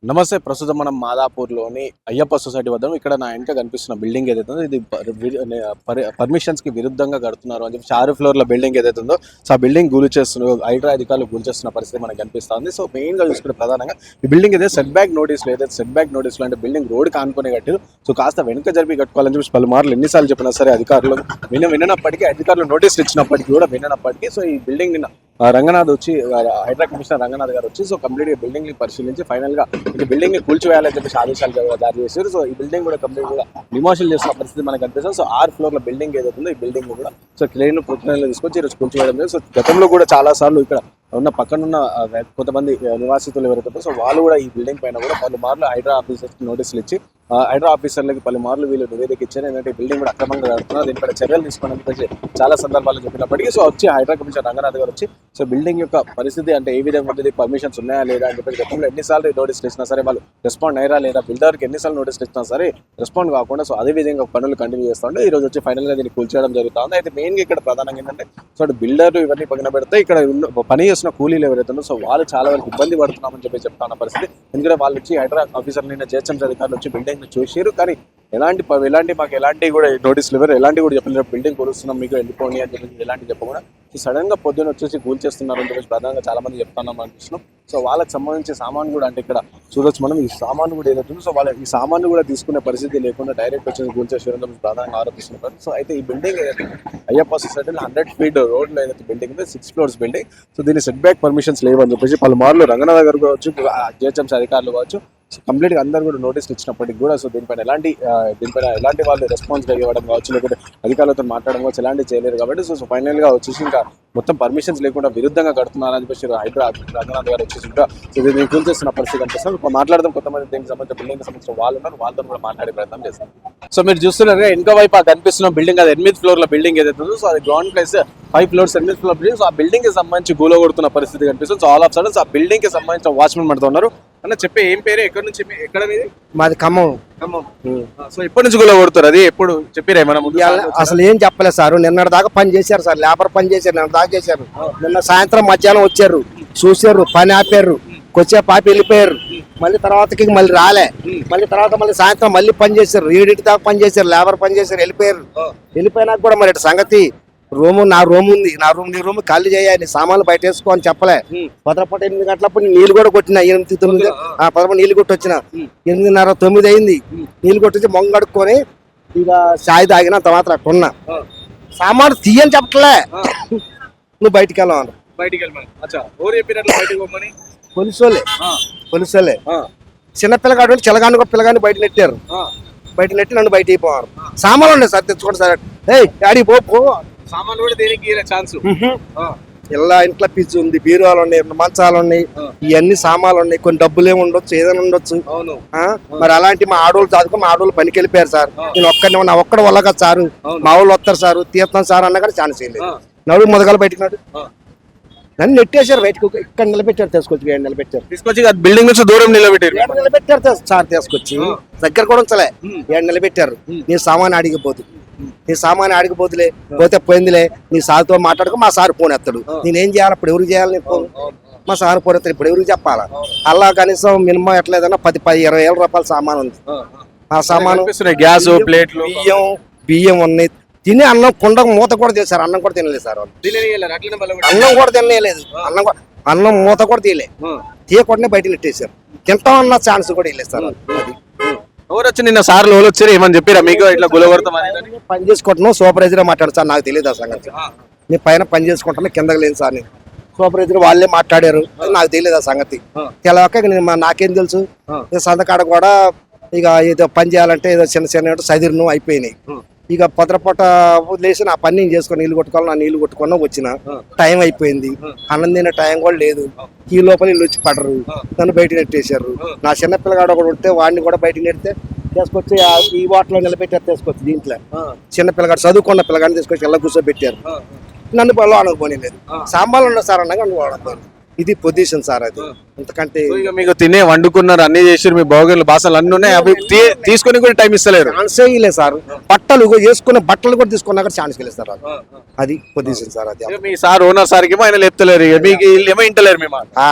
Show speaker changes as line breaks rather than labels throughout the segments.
నమస్తే. ప్రస్తుతం మనం మాదాపూర్‌లోని అయ్యప్ప సొసైటీ వద్ద ఇక్కడ నా వెనక కనిపిస్తున్న బిల్డింగ్ ఏదైతే ఉందో ఇది పర్మిషన్స్‌కి విరుద్ధంగా కడుతున్నారు అని చెప్పి 6 ఫ్లోర్ల బిల్డింగ్ ఏదైతే ఉందో సో ఆ బిల్డింగ్ కూల్చేస్తున్నారు. హైడ్రా అధికారులు కూల్చేస్తున్న పరిస్థితి మనకు కనిపిస్తుంది. సో మెయిన్‌గా చూసుకుంటే ప్రధానంగా ఈ బిల్డింగ్ ఏదైతే సెట్ బ్యాక్ నోటీసులు అంటే బిల్డింగ్ రోడ్డుకి ఆనుకునే కట్టారు. సో కాస్త వెనుక జరిపి కట్టుకోవాలని చెప్పి పలుమార్లు ఎన్నిసార్లు చెప్పినా సరే అధికారులు విననప్పటికీ అధికారులు నోటీసులు ఇచ్చినప్పటికీ కూడా విననప్పటికీ సో ఈ బిల్డింగ్ నిన్న రంగనాథ్ వచ్చి హైడ్రా కమిషనర్ రంగనాథ్ గారు వచ్చి సో కంప్లీట్ గా బిల్డింగ్ ని పరిశీలించి ఫైనల్ గా ఈ బిల్డింగ్ ని కూల్చివేయాలని చెప్పేసి ఆదేశాలు జారీ చేశారు. సో ఈ బిల్డింగ్ కూడా కంప్లీట్ గా డిమాలిషన్ చేస్తున్న పరిస్థితి మనకు కనిపిస్తుంది. సో 6 ఫ్లోర్ల బిల్డింగ్ ఏదైతే ఉందో ఈ బిల్డింగ్ కూడా సో క్రెయిన్ ప్రొఫెషనల్ తీసుకొచ్చి ఈరోజు కూల్చివేయడం. సో గతంలో కూడా చాలా సార్లు ఇక్కడ ఉన్న పక్కనున్న కొంతమంది నివాసితులు ఎవరైతే సో వాళ్ళు కూడా ఈ బిల్డింగ్ పైన కూడా పలుమార్లు హైడ్రా ఆఫీసర్స్ నోటీసులు ఇచ్చి హైడ్రా ఆఫీసర్లకి పలుమార్లు వీళ్ళు నివేదిక ఇచ్చారు. ఏంటంటే బిల్డింగ్ కూడా అక్రమంగా కడుతున్నారు, దీనిపై చర్యలు తీసుకోవడానికి చాలా సందర్భాల్లో చెప్పినప్పటికీ సో వచ్చి హైడ్రా కమిషనర్ రంగనాథ్ గారు వచ్చి సో బిల్డింగ్ యొక్క పరిస్థితి అంటే ఏ విధంగా ఉంటుంది, పర్మిషన్స్ ఉన్నాయా లేదా అని చెప్పి గతంలో ఎన్నిసార్లు నోటీసులు ఇచ్చినా సరే వాళ్ళు రెస్పాండ్ అయ్యారా లేదా, బిల్డర్కి ఎన్నిసార్లు నోటీసులు ఇచ్చినా సరే రెస్పాండ్ కాకుండా సో అదే విధంగా పనులు కంటిన్యూ చేస్తుంటే ఈ రోజు వచ్చి ఫైనల్గా దీన్ని కూల్చేయడం జరుగుతుంది. అయితే మెయిన్గా ఇక్కడ ప్రధానంగా ఏంటంటే సో బిల్డర్లు ఇవన్నీ పక్కన పెడితే ఇక్కడ పని చేస్తున్న కూలీలు ఎవరైతే సో వాళ్ళు చాలా వరకు ఇబ్బంది పడుతున్నామని చెప్పి చెప్తున్న పరిస్థితి. ఎందుకంటే వాళ్ళు వచ్చి హైడ్రా ఆఫీసర్ నిన్న జిహెచ్ఎంసీ అధికారులు వచ్చి బిల్డింగ్ ని చూసారు, కానీ మాకు ఎలాంటి కూడా నోటీసులు ఇవ్వరు, ఎలాంటి కూడా చెప్పలేరు. బిల్డింగ్ కొలుస్తున్నాం మీకు వెళ్ళిపోండి అని చెప్పి ఎలాంటి చెప్పకుండా సడన్ గా పొద్దున్న వచ్చేసి కూల్చేస్తున్నారు అని చెప్పేసి ప్రధానంగా చాలా మంది చెప్తున్నాం అనిపిస్తున్నాం. సో వాళ్ళకి సంబంధించిన సామాన్ కూడా అంటే ఇక్కడ చూడొచ్చు మనం, ఈ సామాన్ కూడా ఏదైతుందో సో వాళ్ళ ఈ సామాన్ కూడా తీసుకునే పరిస్థితి లేకుండా డైరెక్ట్ వచ్చేసి కూల్చేసేయడం ప్రధానంగా ఆరోపిస్తున్నారు. సో అయితే ఈ బిల్డింగ్ ఏదైతే అయ్యప్ప సొసైటీలో 100 ఫీట్ రోడ్ లో ఏదైతే బిల్డింగ్ ఉంది 6 ఫ్లోర్స్ బిల్డింగ్. సో దీని సెట్ బ్యాక్ పర్మిషన్స్ లేవని చెప్పేసి పలుమార్లు రంగనాథ్ గారు కావచ్చు, జిహెచ్ఎంసీ అధికారులు కావచ్చు సో కంప్లీట్ గా అందరూ కూడా నోటీసులు ఇచ్చినప్పటికీ కూడా సో దీనిపైన ఎలాంటి వాళ్ళు రెస్పాన్స్ ఇవ్వడం కావచ్చు, లేకపోతే అధికారులతో మాట్లాడడం కావచ్చు ఎలాంటి చేయలేరు. కాబట్టి సో ఫైనల్ గా వచ్చేసి ఇంకా మొత్తం పర్మిషన్స్ లేకుండా విరుద్ధంగా కడుతున్నారని చెప్పేసి హైడ్రా రంగనాథ్ గారు వచ్చేసి ఇంకా సో దీన్ని కూల్చేస్తున్న పరిస్థితి కనిపిస్తుంది. మాట్లాడడం కొంతమంది దీనికి సంబంధించిన బిల్డింగ్ సంబంధించిన వాళ్ళు ఉన్నారు, వాళ్ళతో కూడా మాట్లాడే ప్రయత్నం చేస్తారు. సో మీరు చూస్తున్నారు ఇంకో వైపు ఆ కనిపిస్తున్న బిల్డింగ్ అది 8 ఫ్లోర్ల బిల్డింగ్ ఏదైతే ఉందో సో అది ground place 5 floors 8 floor building. So ఆ బిల్డింగ్ కి సంబంధించి గూలో కొడుతున్న పరిస్థితి కనిపిస్తుంది. So all of sudden so ఆ బిల్డింగ్ కి సంబంధించిన వాచ్మెన్ మనతో ఉన్నారు. అన్న చెప్పే ఏం పేరు, ఎక్కడ నుంచి, ఎక్కడ మీది?
మాది ఖమ్మం.
సో ఎప్పటి నుంచి గూలో కొడుతారు, అది ఎప్పుడు చెప్పిరా మనం?
అసలు ఏం చెప్పలేదు సార్, నిన్నటి దాకా పని చేశారు సార్, లేబర్ పని చేశారు, నిన్న దాకా చేశారు. నిన్న సాయంత్రం మధ్యాహ్నం వచ్చారు, చూసారు, పని ఆపారు, కొచ్చే పాపి వెళ్ళిపోయారు. మళ్ళీ తర్వాతకి మళ్ళీ రాలే, మళ్ళీ సాయంత్రం మళ్ళీ పని చేశారు, 7 దాకా పని చేశారు, లేబర్ పని చేశారు, వెళ్ళిపోయారు. వెళ్ళిపోయినాక కూడా మరి సంగతి నా రూమ్ ఉంది, నీ రూమ్ ఖాళీ చేయాలి, సామాన్లు బయట వేసుకో అని చెప్పలే. భద్రపట 8 గంటలప్పుడు నీళ్ళు కూడా కొట్టిన 8, 9 11 నీళ్ళు కొట్టి వచ్చిన 8:30, 9 అయింది. నీళ్ళు కొట్టి మొంగ కడుక్కొని ఇక చాయ్ తాగిన తర్వాత అక్కడ ఉన్నా. సామాన్లు తీయని చెప్పట్లే, నువ్వు బయటికి వెళ్ళాను. పోలీసులే చిన్నపిల్లగాడు చిలగాని పిల్లగాని బయట నెట్టారు, నన్ను బయట అయిపోవారు. సామాన్లు ఉన్నాయి సార్, తెచ్చుకోండి సార్. డాడీ పో
సామాన్లు కూడా దేనికి ఛాన్స్.
ఇలా ఇంట్లో పిచ్చి ఉంది, బీరువాలు ఉన్నాయి, మంచాలు ఉన్నాయి, ఇవన్నీ సామాన్లు ఉన్నాయి. కొన్ని డబ్బులు ఏమి ఉండొచ్చు, ఏదైనా ఉండొచ్చు. మరి అలాంటి మా ఆడోళ్ళు పనికి వెళ్ళిపోయారు సార్. నేను నా ఒక్కడ వల్ల కదా సారు, మా వాళ్ళు వస్తారు సార్, తీర్థం సార్ అన్న కానీ ఛాన్స్ చేయలేదు. నడుగు మొదగాలు బయటకు నాడు నన్ను నెట్టేశారు బయటకు. ఇక్కడ నిలబెట్టారు, తీసుకొచ్చి
తీసుకొచ్చి బిల్డింగ్ నుంచి దూరం
నిలబెట్టారు సార్, తీసుకొచ్చి దగ్గర కూడా ఉంచలే, నిలబెట్టారు. నీ సామాన్ ఆడిగిపోతులే, పోతే పోయిందిలే, నీ సార్తో మాట్లాడుకో. మా సార్ ఫోన్ ఎత్తాడు, నేనేం చేయాలి, ఇప్పుడు ఎవరికి చేయాలి ఫోన్? మా సార్ ఫోన్ ఎత్తాడు, ఇప్పుడు ఎవరికి చెప్పాలా? అలా కనీసం మినిమం ఎట్లేదన్నా 10-20 వేల రూపాయల సామాన్ ఉంది. ఆ సామాను
గ్యాస్, ప్లేట్లు,
బియ్యం ఉన్నాయి. తిని అన్నం కుండ మూత కూడా తీసారు, అన్నం కూడా తినలేదు సార్ వాళ్ళు. అన్నం కూడా తినలేదు, అన్నం మూత కూడా తీయకుండా బయట నెట్టేశారు. తింటామన్న ఛాన్స్ కూడా వెళ్ళలేదు సార్.
ఎవరు వచ్చి నిన్న సార్లు వచ్చారు ఏమని చెప్పారా మీకు? ఇట్లా
పని చేసుకుంటున్నావు, సూపర్వైజర్ మాట్లాడు సార్, నాకు తెలియదు ఆ సంగతి. నేను పైన పని చేసుకుంటున్నా, కిందకి లేదు సార్. నేను సూపర్వైజర్ వాళ్ళే మాట్లాడారు, నాకు తెలియదు ఆ సంగతి. తెలవక నాకేం తెలుసు. సంతకాడ కూడా ఇక ఏదో పని చేయాలంటే ఏదో చిన్న సదిరిను అయిపోయినాయి. ఇక భద్రపట వదిలేసి నా పని నేను చేసుకొని నీళ్ళు కొట్టుకోవాలి, నా నీళ్ళు కొట్టుకున్నా వచ్చిన టైం అయిపోయింది. అన్నం తినే టైం కూడా లేదు. ఈ లోపల ఇల్లు వచ్చి పడరు, నన్ను బయట నెట్టేశారు. నా చిన్న పిల్లగాడు ఒకటి ఉంటే వాడిని కూడా బయట నెడితే తీసుకొచ్చి ఈ వాటిలో నిలబెట్టారు, తీసుకొచ్చి దీంట్లో చిన్న పిల్లగాడు చదువుకున్న పిల్లగాడిని తీసుకొచ్చి ఎలా కూర్చోబెట్టారు. నన్ను లోనకు పోనీ లేదు. సాంబార్లు ఉన్నా సార్ అన్నగా నువ్వు ఇది పొజిషన్ సార్ అది. అంతకంటే
సో ఇక మీకు తినే వండుకున్నారు, అన్ని చేసారు, మీ భోగిలు బాసలు అన్ని ఉన్నాయి, అవి తీసుకొని కూడా టైం ఇస్తలేరు.
ఛాన్సే ఇలే సార్. బట్టలు వేసుకున్న బట్టలు కూడా తీసుకున్నా కూడా ఛాన్స్ లేదు సార్. అది పొజిషన్ సార్ అది.
ఇక మీ సార్ ఓనర్ సార్కి ఏమో ఆయన లేపుతలేరు, ఇక మీకు వీళ్ళు ఏమో ఇంటలేరు మీ మాట.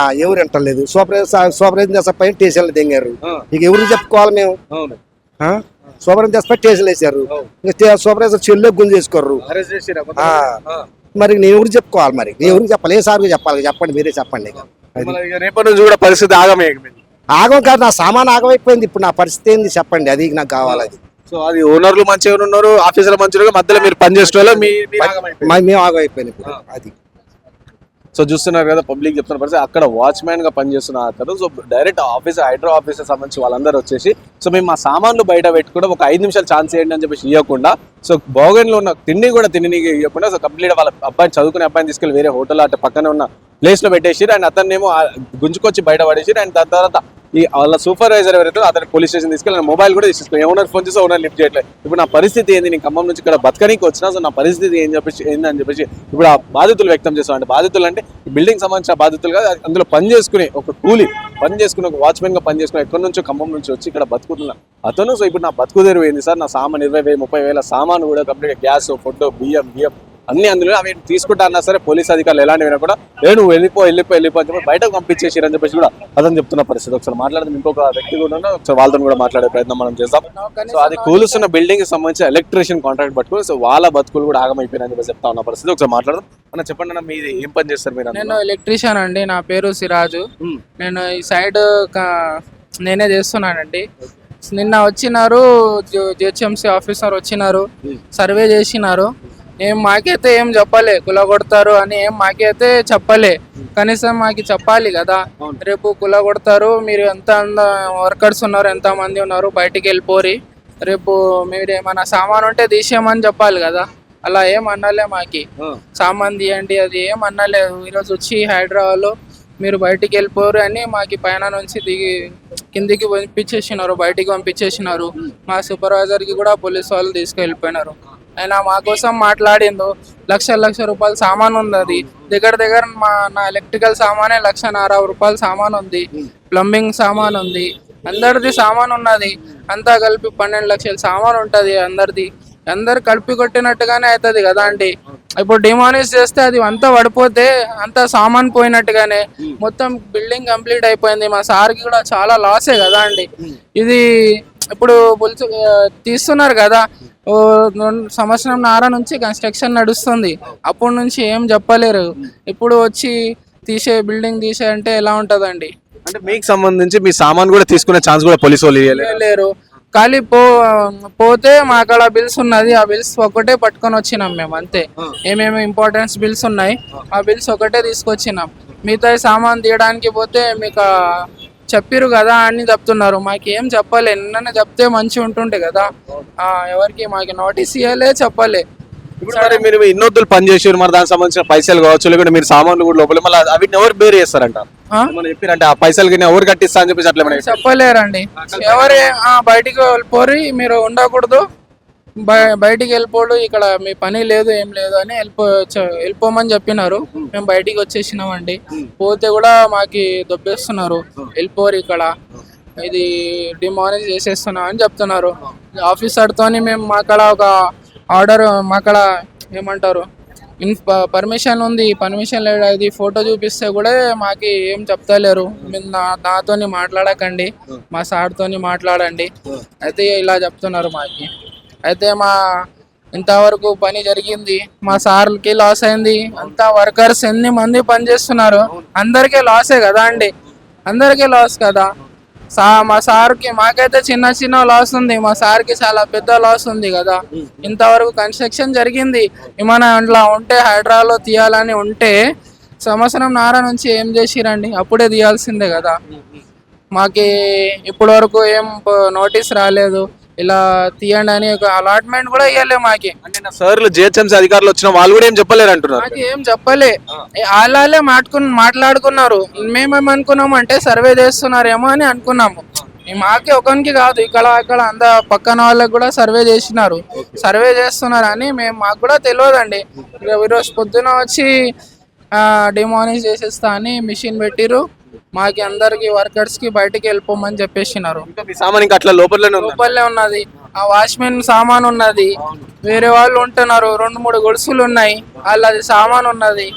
ఎవరు ఎంటలేదు. సూపర్వైజర్ చేసపై స్టేషన్లు తెంగారు. ఇక ఎవరు చెప్పుకోవాలి మేము? సూపర్వైజర్ చేసపై స్టేషన్లు వేసారు. సూపర్వైజర్ చెల్లు గుంజు చేసుకోరు. మరి నేను ఎవరు చెప్పుకోవాలి? మరి నేను ఎవరికి చెప్పాలి? ఏ సార్కి చెప్పాలి? చెప్పండి, మీరే చెప్పండి.
రేపటి నుంచి కూడా పరిస్థితి ఆగమే.
ఆగం కాదు, నా సామాన్ ఆగమైపోయింది. ఇప్పుడు నా పరిస్థితి ఏంది చెప్పండి, అది నాకు కావాలి. అది
సో అది ఓనర్లు మంచిగా ఉన్నారు, ఆఫీసర్లు మంచిగా, మధ్యలో మీరు పనిచేసే వాళ్ళు
మేము ఆగమైపోయింది ఇప్పుడు. అది
సో చూస్తున్నారు కదా, పబ్లిక్ చెప్తున్న పరిస్థితి. అక్కడ వాచ్మ్యాన్ గా పనిచేస్తున్న అతను so direct office hydro officer సంబంధించి వాళ్ళందరూ వచ్చేసి సో మేము మా సామాన్లు బయట పెట్టుకోవడం ఒక 5 నిమిషాలు ఛాన్స్ చేయండి అని చెప్పేసి ఇవ్వకుండా, సో భోగన్లో ఉన్న తిండి కూడా తిని ఇవ్వకుండా సో కంప్లీట్ వాళ్ళ అబ్బాయిని చదువుకునే అబ్బాయిని తీసుకెళ్ళి వేరే హోటల్ అటు పక్కనే ఉన్న ప్లేస్ లో పెట్టేసి అండ్ అతన్నేమో గుంజుకొచ్చి బయట పడేసి అండ్ దాని తర్వాత ఈ వాళ్ళ సూపర్వైజర్ ఎవరైతే అతను పోలీస్ స్టేషన్ తీసుకెళ్ళి మొబైల్ కూడా తీసుకెళ్ళి ఓనర్ ఫోన్ చేసి ఓనర్ లిఫ్ట్ చేయట్లేదు. ఇప్పుడు నా పరిస్థితి ఏంది, నేను ఖమ్మం నుంచి ఇక్కడ బతకనికి వచ్చినా, సో నా పరిస్థితి ఏందని చెప్పేసి ఇప్పుడు ఆ బాధితులు వ్యక్తం చేస్తాం. అంటే బాధితులు అంటే ఈ బిల్డింగ్ సంబంధించిన బాధితులు కాదు, అందులో పని చేసుకునే ఒక కూలి పని చేసుకుని ఒక వాచ్మెన్ గా పని చేసుకుని ఎక్కడి నుంచో ఖమ్మం నుంచి వచ్చి ఇక్కడ బతుకుతున్నా అతను. సో ఇప్పుడు నా బతుకుదేరు ఏంది సార్, నా సామాన్ 20,000-30,000 సామాను కూడా కంప్లీట్ గ్యాస్, ఫుడ్, బియ్యం అన్ని అందులో అవి తీసుకుంటా అన్నా సరే పోలీస్ అధికారులు ఎలాంటివి కూడా నువ్వు వెళ్ళిపో అని చెప్పి బయటకు పంపించేసి అని చెప్పేసి కూడా అతను చెప్తున్న పరిస్థితి. ఒకసారి మాట్లాడదాం, ఇంకొక వ్యక్తి కూడా ఒకసారి వాళ్ళతో కూడా మాట్లాడే ప్రయత్నం మనం చేద్దాం. సో అది కూలుస్తున్న బిల్డింగ్ కి సంబంధించిన ఎలక్ట్రీషియన్ కాంట్రాక్ట్ పట్టుకుని సో వాళ్ళ బతుకులు కూడా ఆగమైపోయినాయని చెప్పి చెప్తా ఉన్న పరిస్థితి. ఒకసారి మాట్లాడదాం. అన్న చెప్పండి అన్న, మీది ఏం పని చేస్తారు మీరు?
నేను ఎలక్ట్రీషియన్ అండి, నా పేరు సిరాజు. నేను ఈ సైడ్ నేనే చేస్తున్నానండి. నిన్న వచ్చినారు జిహెచ్ఎంసీ ఆఫీసర్ వచ్చినారు, సర్వే చేసినారు. మాకైతే ఏం చెప్పలే, కులగొడతారు అని ఏం మాకైతే చెప్పలే. కనీసం మాకు చెప్పాలి కదా, రేపు కులగొడతారు, మీరు ఎంత వర్కర్స్ ఉన్నారు, ఎంత మంది ఉన్నారు, బయటికి వెళ్ళిపోరి, రేపు మీరు ఏమైనా సామాన్ ఉంటే తీసేయమని చెప్పాలి కదా. అలా ఏం అనలే, మాకి సామాన్ తీయండి అది ఏం అనలేదు. ఈరోజు వచ్చి హైదరాబాద్లో మీరు బయటికి వెళ్ళిపోరు అని మాకి పైన నుంచి దిగి కిందికి పంపించేసినారు, బయటికి పంపించేసినారు. మా సూపర్వైజర్కి కూడా పోలీస్ వాళ్ళు తీసుకెళ్ళిపోయినారు. ఆయన మా కోసం మాట్లాడిండు. లక్ష రూపాయల సామాన్ ఉంది, అది దగ్గర నా ఎలక్ట్రికల్ సామానే 1,50,000 రూపాయల సామాన్ ఉంది, ప్లంబింగ్ సామాన్ ఉంది, అందరిది సామాన్ ఉన్నది. అంతా కలిపి 12 లక్షల సామాన్ ఉంటుంది అందరిది. అందరు కలిపి కొట్టినట్టుగానే అవుతుంది కదా అండి. ఇప్పుడు డిమానిస్ చేస్తే అది అంతా పడిపోతే అంతా సామాన్ పోయినట్టుగానే మొత్తం బిల్డింగ్ కంప్లీట్ అయిపోయింది. మా సార్కి కూడా చాలా లాసే కదా అండి. ఇది ఇప్పుడు తీస్తున్నారు కదా, 2 సంవత్సరం నుంచి కన్స్ట్రక్షన్ నడుస్తుంది. అప్పటి నుంచి ఏం చెప్పలేరు. ఇప్పుడు వచ్చి బిల్డింగ్ తీసే అంటే ఎలా ఉంటుందండి?
అంటే మీకు సంబంధించి మీ సామాన్ కూడా తీసుకునే ఛాన్స్ కూడా పోలీసు వాళ్ళు
లేరు. ఖాళీ పోతే మా అక్కడ బిల్స్ ఉన్నది, ఆ బిల్స్ ఒకటే పట్టుకొని వచ్చినాం మేము, అంతే. ఏమేమి ఇంపార్టెన్స్ బిల్స్ ఉన్నాయి ఆ బిల్స్ ఒకటే తీసుకొచ్చినాం. మిగతా సామాన్ తీయడానికి పోతే మీకు చెప్పిరు కదా అని చెప్తున్నారు. మాకేం చెప్పలే. నిన్న చెప్తే మంచి ఉంటుండే కదా. ఎవరికి మాకు నోటీస్ ఇవ్వలే, చెప్పలే.
ఇప్పుడు మరి మీరు ఇన్నొద్దులు పని చేసారు, మరి దానికి సంబంధించిన పైసలు కావచ్చు, లేకుంటే మీరు సామాన్లు కూడా లోపల మళ్ళీ అవి ఎవరు బేర్ చేస్తారంట చెప్పారంటే ఆ పైసలు ఎవరు కట్టిస్తా అని చెప్పేసి అట్లా
చెప్పలేరండి. ఎవరు బయటికి వెళ్ళిపోరి, మీరు ఉండకూడదు, బయటికి వెళ్ళిపోడు, ఇక్కడ మీ పని లేదు ఏం లేదు అని వెళ్ళిపోమని చెప్పినారు. మేము బయటికి వచ్చేసినామండి. పోతే కూడా మాకి దొబ్బేస్తున్నారు, వెళ్ళిపోరు, ఇక్కడ ఇది డిమానిజ్ చేసేస్తున్నాం అని చెప్తున్నారు. ఆఫీసర్తోని మేము మాక్కడ ఒక ఆర్డర్, మాక్కడ ఏమంటారు పర్మిషన్ ఉంది, పర్మిషన్ లేదు, అది ఫోటో చూపిస్తే కూడా మాకి ఏం చెప్తలేరు. మీరు నాతోని మాట్లాడకండి, మా సార్తోని మాట్లాడండి అయితే ఇలా చెప్తున్నారు మాకి. అయితే ఇంతవరకు పని జరిగింది, మా సార్కి లాస్ అయింది. అంతా వర్కర్స్ ఎన్ని మంది పని చేస్తున్నారు, అందరికీ లాసే కదా అండి, అందరికీ లాస్ కదా. మా సార్కి మాకైతే చిన్న లాస్ ఉంది, మా సార్కి చాలా పెద్ద లాస్ ఉంది కదా. ఇంతవరకు కన్స్ట్రక్షన్ జరిగింది, ఏమైనా అట్లా ఉంటే హైదరాబాద్లో తీయాలని ఉంటే 1.5 సంవత్సరం నుంచి ఏం చేసిరండి, అప్పుడే తీయాల్సిందే కదా. మాకి ఇప్పటి వరకు ఏం నోటీస్ రాలేదు, ఇలా తీయండి అని ఒక అలాట్మెంట్ కూడా ఇవ్వలే మాకి.
అంటే సార్లు జిహెచ్ఎంసీ అధికారులు వచ్చిన వాళ్ళు కూడా ఏం చెప్పలేరు అంటున్నారు.
మాకు ఏం చెప్పలే, వాళ్ళే మాట్లాడుకున్నారు. మేమేమనుకున్నాము అంటే సర్వే చేస్తున్నారేమో అని అనుకున్నాము. మాకే ఒకరికి కాదు, అక్కడ అంత పక్కన వాళ్ళకి కూడా సర్వే చేస్తున్నారు అని మాకు కూడా తెలియదండి. ఈరోజు పొద్దున వచ్చి డిమానిజ్ చేసేస్తా అని మిషన్ పెట్టిరు. మాకి అందరికి వర్కర్స్ కి బయటికి వెళ్ళిపోమని చెప్పేసినారు.
ఇంకా మీ సామాన్ ఇంకా అట్లా లోపలనే ఉంది.
లోపలే ఉన్నది. ఆ వాచ్మెన్ సామాన్ ఉన్నది, వేరే వాళ్ళు ఉంటున్నారు, 2-3 గొలుసులు ఉన్నాయి, వాళ్ళది సామాన్ ఉన్నది.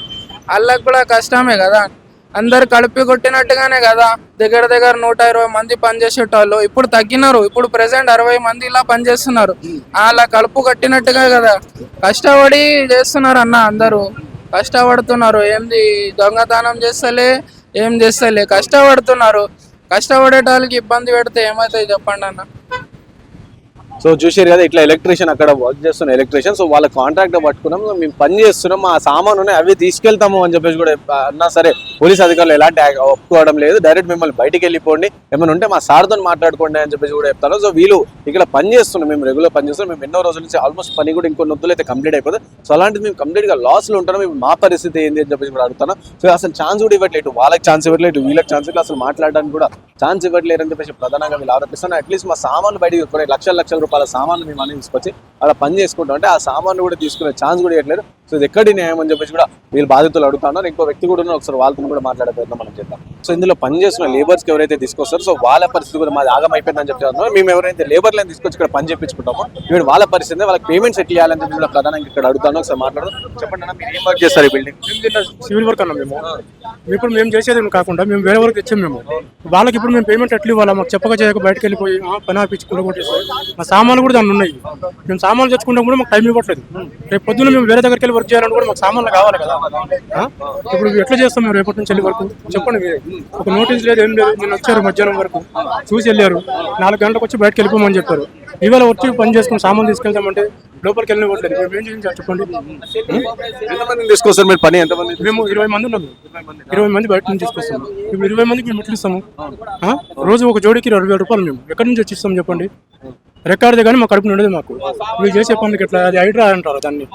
వాళ్ళకి కూడా కష్టమే కదా, అందరు కలిపి కొట్టినట్టుగానే కదా. దగ్గర 120 మంది పనిచేసేటోళ్ళు ఇప్పుడు తగ్గినారు. ఇప్పుడు ప్రెసెంట్ 60 మంది ఇలా పనిచేస్తున్నారు. అలా కలుపు కట్టినట్టుగా కదా కష్టపడి చేస్తున్నారు అన్న. అందరూ కష్టపడుతున్నారు. ఏంది దొంగతనం చేస్తలే, ఏం చేస్తలే, కష్టపడుతున్నారు. కష్టపడేటాళ్ళకి ఇబ్బంది పెడితే ఏమవుతాయి చెప్పండి అన్న.
సో చూసారు కదా, ఇట్లా ఎలక్ట్రీషియన్ అక్కడ వర్క్ చేస్తున్న ఎలక్ట్రీషియన్. సో వాళ్ళ కాంట్రాక్ట్ పట్టుకున్నాం, మేము పని చేస్తున్నాం, ఆ సామాన్ ఉన్నాయి అవి తీసుకెళ్తాము అని చెప్పేసి కూడా అన్నా సరే పోలీస్ అధికారులు ఎలాంటి ఒప్పుకోవడం లేదు. డైరెక్ట్ మిమ్మల్ని బయటికి వెళ్ళిపోండి, ఏమైనా ఉంటే మా సార్తో మాట్లాడుకోండి అని చెప్పేసి కూడా చెప్తారు. సో వీళ్ళు ఇక్కడ పని చేస్తున్నాం, మేము రెగ్యులర్ పని చేస్తున్నాం, మేము ఎన్నో రోజుల నుంచి ఆల్మోస్ట్ పని కూడా ఇంకొన్ని వద్దులు అయితే కంప్లీట్ అయిపోతుంది. సో అలాంటిది మేము కంప్లీట్గా లాస్లో ఉంటాం. మేము మా పరిస్థితి ఏంది అని చెప్పేసి కూడా అడుగుతాను. సో అసలు ఛాన్స్ కూడా ఇవ్వట్లేదు, వాళ్ళకి ఛాన్స్ ఇవ్వట్లేదు, వీళ్ళకి ఛాన్స్ ఇవ్వట్లేదు, అసలు మాట్లాడడానికి కూడా ఛాన్స్ ఇవ్వట్లేరు అని చెప్పేసి ప్రధానంగా వీళ్ళు ఆరోపిస్తున్నారు. అట్లీస్ట్ మా సామాన్లు బయటకు కొన్ని లక్షల రూపాయల సామాన్లు మేము అన్ని తీసుకొచ్చి అలా పని చేసుకుంటాం అంటే ఆ సామాన్లు కూడా తీసుకునే ఛాన్స్ కూడా ఇవ్వట్లేదు. సో ఇది ఎక్కడి న్యాయం అని చెప్పేసి కూడా వీళ్ళు బాధితులు అడుగుతున్నారు. ఇంకో వ్యక్తి కూడా ఉన్నారు, ఒకసారి వాళ్ళతో కూడా మాట్లాడే ప్రయత్నం మనం చేద్దాం. సో ఇందులో పని చేస్తున్న లేబర్స్కి ఎవరైతే తీసుకొస్తారో సో వాళ్ళ పరిస్థితి కూడా మాది ఆగం అయిపోయిందని చెప్తున్నారు. మేము ఎవరైతే లేబర్లను తీసుకొచ్చి ఇక్కడ పని చేయించుకుంటామో మేము వాళ్ళ పరిస్థితి, వాళ్ళకి పేమెంట్స్ ఎట్లా ఇవ్వాలని చెప్పి కూడా ప్రధానంగా ఇక్కడ అడుగుతాను. ఒకసారి మాట్లాడదాం. చెప్పండి అన్న, మీరు ఏం వర్క్ చేస్తారు ఈ బిల్డింగ్?
సివిల్ వర్క్ అన్నాం మేము. ఇప్పుడు మేము చేసేది కాకుండా మేము వేరే వరకు ఇచ్చాం. మేము వాళ్ళకి ఇప్పుడు మేము పేమెంట్ ఎట్లా ఇవ్వాలి? మాకు చెప్పక చేయక బయటకు వెళ్ళిపోయి పని ఆపించుకుంటూ కొట్టేసి మా సామాన్లు కూడా దాన్ని ఉన్నాయి. మేము సామాన్లు తెచ్చుకుంటాం కూడా మాకు టైం ఇవ్వట్లేదు. రేపు పొద్దున్న మేము వేరే దగ్గరికి వెళ్ళి వర్క్ చేయాలని కూడా మాకు సామాన్లు కావాలి కదా. ఇప్పుడు ఎట్లా చేస్తాం మేము రేపటి నుంచి వెళ్ళి వరకు? చెప్పండి మీరే. ఒక నోటీస్ లేదు, ఏం లేదు. నేను వచ్చారు మధ్యాహ్నం వరకు చూసి వెళ్ళారు, 4 గంటలకు వచ్చి బయటకు వెళ్ళిపోమని చెప్పారు. ఇవాళ వచ్చి పని చేసుకుని సామాన్ తీసుకెళ్తామంటే లోపలికి వెళ్ళిపోవట్లేదు. మేము ఏం చేయాలి చెప్పండి?
ఎంతమంది తీసుకొస్తారు మీరు పని? ఎంతమంది?
మేము 20 మంది ఉన్నాము. 20 మంది బయట నుంచి తీసుకొస్తాము. ఇప్పుడు 20 మందికి మేము ఎట్లా ఇస్తాము? రోజు ఒక జోడికి 20,000 రూపాయలు మేము ఎక్కడి నుంచి వచ్చి ఇస్తాం చెప్పండి? రికార్డు కానీ మా కడుపు ఉండదు మాకు. మీరు చేసే పనులకి ఎట్లా? అది హైడ్రా అంటారు దాన్ని.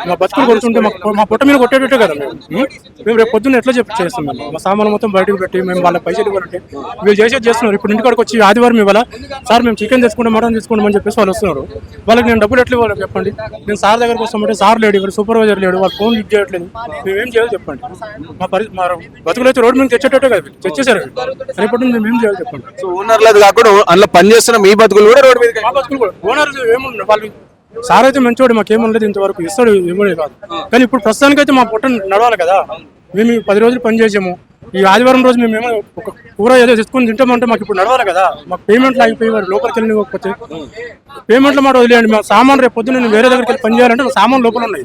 మా బతుకులు కొడుతుంటే మా పొట్ట మీద కొట్టేటట్టే కదా మేము రేపు పొద్దున్న ఎట్లా చేస్తాం? మేము మా సామాన్లు మొత్తం బయటకు పెట్టి మేము వాళ్ళ పైసలు ఇవ్వాలంటే వీళ్ళు చేసేది చేస్తున్నారు. ఇప్పుడు ఇంటికాడికి వచ్చి ఆదివారం ఇవ్వాల సార్ మేము చికెన్ తెచ్చుకుంటాం, మటన్ తెచ్చుకుంటాం అని చెప్పేసి వాళ్ళు వస్తున్నారు. వాళ్ళకి నేను డబ్బులు ఎట్లా ఇవ్వాలి చెప్పండి? నేను సార్ దగ్గరకు వస్తామంటే సార్ లేడు, ఇక్కడ సూపర్వైజర్ లేడు, వాళ్ళు ఫోన్ లిఫ్ట్ చేయట్లేదు. మేమేం చేయాలి చెప్పండి? మా బతుకులు అయితే రోడ్డు మీద తెచ్చేటట్టే కదా, తెచ్చేసారు. రేపటి నుంచి మేము ఏం చేయాలి చెప్పండి?
సో ఓనర్లేదు కాకుండా అందులో పని చేస్తున్న మీ బతుకులు కూడా రోడ్డు మీద.
మా బతుకులు కూడా ఓనర్ ఏముండదు. వాళ్ళు సార్ అయితే మంచివాడు, మాకేమనలేదు ఇంతవరకు, ఇస్తాడు ఇవ్వడే కాదు. కానీ ఇప్పుడు ప్రస్తుతానికైతే మా పొట్ట నడవాలి కదా. మేము 10 రోజులు పని చేసాము. ఈ ఆదివారం రోజు మేము ఏమో ఒక కూర ఏదో తెచ్చుకొని తింటామంటే మాకు ఇప్పుడు నడవాలి కదా. మాకు పేమెంట్లు ఆగిపోయి వారు లోపలికి వెళ్ళిపోతే పేమెంట్లు మాట వదిలేయండి. మా సామాన్ రేపు పొద్దున్న నేను వేరే దగ్గరికి వెళ్ళి పని చేయాలంటే మా సామాన్ లోపల ఉన్నాయి.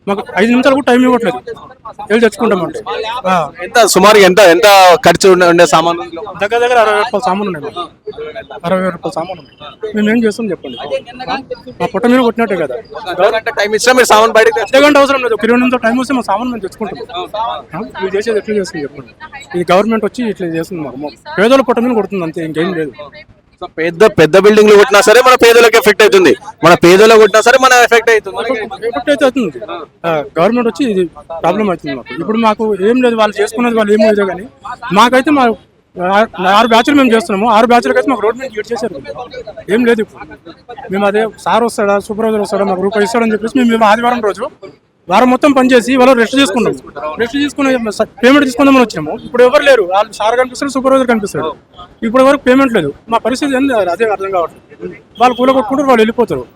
మాకు 5 నిమిషాలు కూడా టైం ఇవ్వట్లేదు. వెళ్ళి తెచ్చుకుంటామంటే
ఎంత సుమారుగా ఎంత ఖర్చు ఉండే సామాన్?
దగ్గర 60,000 రూపాయల సామాన్ ఉన్నాయి. 60,000 రూపాయల సామాన్ ఉన్నాయి. మేము ఏం చేస్తాం చెప్పండి? మా పొట్ట మీద కొట్టినట్టే కదా.
టైం ఇచ్చినా మీరు సామాన్ బయటకు
అర్ధగంట అవసరం లేదు, ఒక 20 నిమిషాలు టైం వస్తే మా సామాన్ మేము తెచ్చుకుంటాం. మీరు చేసేది ఎట్లా చేస్తుంది చెప్పండి? ఇది గవర్నమెంట్ వచ్చి ఇట్లా చేస్తుంది. మాకు పేదోళ్ళ పొట్ట మీద కొడుతుంది అంతే, ఇంకేం లేదు.
పెద్ద బిల్డింగ్లు కొట్టినా సరే మన పేదలకు ఎఫెక్ట్ అవుతుంది, మన పేదలకు కొట్టినా సరే మన ఎఫెక్ట్ అవుతుంది.
ఎఫెక్ట్ అయితే అవుతుంది. గవర్నమెంట్ వచ్చి ఇది ప్రాబ్లం అవుతుంది మాకు. ఇప్పుడు మాకు ఏం లేదు, వాళ్ళు చేసుకున్నది వాళ్ళు ఏం లేదు. కానీ మాకైతే మా 6 బ్యాచ్లు మేము చేస్తున్నాము. 6 బ్యాచ్లకి అయితే మాకు రోడ్ మీద గేట్ చేశారు. ఏం లేదు. ఇప్పుడు మేము అదే సార్ వస్తాడా, సూపర్వైజర్ వస్తాడా, మాకు రూపాయి ఇస్తాడని చెప్పేసి మేము ఆదివారం రోజు వారం మొత్తం పనిచేసి వాళ్ళు రెస్ట్ చేసుకున్నాం. రెస్ట్ చేసుకుని పేమెంట్ తీసుకుందామని వచ్చినాము. ఇప్పుడు ఎవరు లేరు. వాళ్ళు సార్ కనిపిస్తారు, సూపర్వైజర్ కనిపిస్తాడు. ఇప్పుడు వరకు పేమెంట్ లేదు. మా పరిస్థితి ఏంది అదే అర్థం కావట్లేదు. వాళ్ళు కూల కొట్టుకుంటారు, వాళ్ళు వెళ్ళిపోతారు.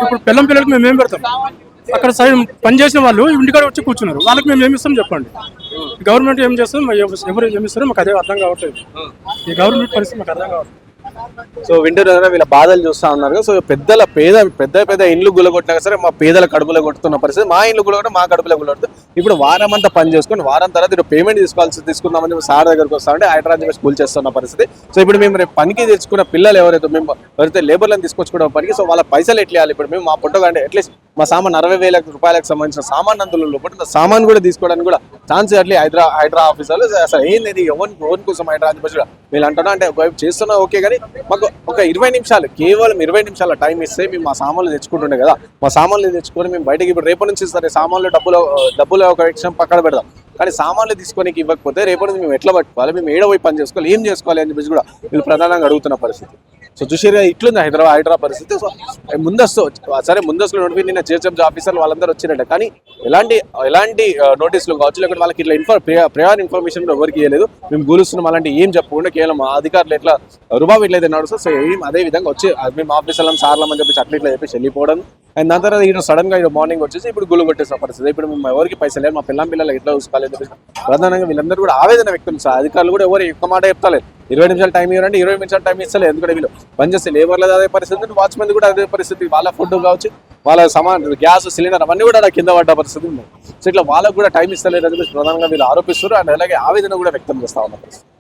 ఇప్పుడు పిల్లలకి మేము ఏం పెడతాం? అక్కడ సైడ్ పని చేసిన వాళ్ళు ఇంటికాడ వచ్చి కూర్చున్నారు. వాళ్ళకి మేము ఏమి ఇస్తాం చెప్పండి? గవర్నమెంట్ ఏం చేస్తాం, ఎవరు ఏమి ఇస్తారో మాకు అదే అర్థం కావట్లేదు. ఈ గవర్నమెంట్ పరిస్థితి మాకు అర్థం కావట్లేదు.
సో వింటున్నారా, వీళ్ళ బాధలు చూస్తా ఉన్నారు. సో పెద్ద ఇండ్లు గులగొట్టినా సరే మా పేదల కడుపులో కొడుతున్న పరిస్థితి. మా ఇండ్లు గులగొట్టి మా కడుపులో గులగొడుతుంది. ఇప్పుడు వారం అంతా పని చేసుకుని వారం తర్వాత ఇప్పుడు పేమెంట్ తీసుకుందామని సార్ దగ్గరకు వస్తామంటే హైదరాబాద్ స్కూల్ చేస్తున్న పరిస్థితి. సో ఇప్పుడు మేము రేపు పనికి తెచ్చుకున్న పిల్లలు ఎవరైతే లేబర్లను తీసుకొచ్చుకున్న పనికి, సో వాళ్ళ పైసలు ఎట్లా ఇవ్వాలి? ఇప్పుడు మేము మా పొట్టగా అట్లీస్ట్ మా సామాన్ 60,000 రూపాయలకు సంబంధించిన సామాన్ అందులో లోపల సామాన్ కూడా తీసుకోవడానికి కూడా ఛాన్స్ అట్లే హైడ్రా ఆఫీసర్లు అసలు ఏంది ఎవరి కోసం హైదరాబాద్ వీళ్ళు అంటున్నా అంటే ఒకవైపు చేస్తున్నా ఓకే, కానీ మాకు ఒక 20 నిమిషాలు, కేవలం 20 నిమిషాల టైం ఇస్తే మేము మా సామాన్లు తెచ్చుకుంటుండే కదా. మా సామాన్లు తెచ్చుకొని మేము బయటకి ఇప్పుడు రేపటి నుంచి సరే సామాన్లు డబ్బులు ఒక విషయం పక్కన పెడదాం, కానీ సామాన్లు తీసుకోనికి ఇవ్వకపోతే రేపటి నుంచి మేము ఎట్లా పట్టుకోవాలి? మేము ఏడో పోయి పని చేసుకోవాలి, ఏం చేసుకోవాలి అని చెప్పేసి కూడా వీళ్ళు ప్రధానంగా అడుగుతున్న పరిస్థితి. సో చూసారు ఇట్లుంది హైదరాబాద్ పరిస్థితి. సో ముందస్తులో నోటిఫికేషన్ నిన్న జిహెచ్ఎంసీ ఆఫీసర్లు వాళ్ళందరూ వచ్చినట్టే, కానీ ఎలాంటి నోటీసులు కావచ్చు, లేకపోతే వాళ్ళకి ఇట్లా ప్రయాణ ఇన్ఫర్మేషన్ కూడా ఎవరికి ఇవ్వలేదు. మేము గూలుస్తున్నాం అలాంటి ఏం చెప్పకుండా కేవలం మా అధికారులు ఎట్లా రుబాబు ఇట్లయితే నడుస్తుంది. సో ఏం అదే విధంగా వచ్చి మేము ఆఫీసర్లం సార్లం అని చెప్పేసి అట్లా ఇట్లా చెప్పేసి వెళ్ళిపోవడం. అండ్ దాని తర్వాత ఈరోజు సడన్ గా మార్నింగ్ వచ్చేసి ఇప్పుడు గుళ్ళు కొట్టేసిన పరిస్థితి. ఇప్పుడు మేము ఎవరికి పైసలు లేదు, మా పిల్లలు ఎట్లా చూసుకోవాలి అని చెప్పేసి ప్రధానంగా వీళ్ళందరూ కూడా ఆవేదన వ్యక్తం చేస్తారు. అధికారులు కూడా ఎవరు ఎక్కువ మాట చెప్తలేదు. 20 నిమిషాలు టైం ఇవ్వరండి, 20 నిమిషాలు టైం ఇస్తలేదు. ఎందుకంటే వీళ్ళు పనిచేస్తే లేబర్లు అదే పరిస్థితి, వాచ్మెన్ కూడా అదే పరిస్థితి. వాళ్ళ ఫుడ్ కావచ్చు, వాళ్ళ గ్యాస్ సిలిండర్ అవన్నీ కూడా కింద పడ్డ పరిస్థితి ఉంది. సో ఇట్లా వాళ్ళకు కూడా టైం ఇస్తలేదు అని చెప్పేసి ప్రధానంగా వీళ్ళు ఆరోపిస్తారు. అండ్ అలాగే ఆవేదన కూడా వ్యక్తం చేస్తా ఉన్న పరిస్థితి.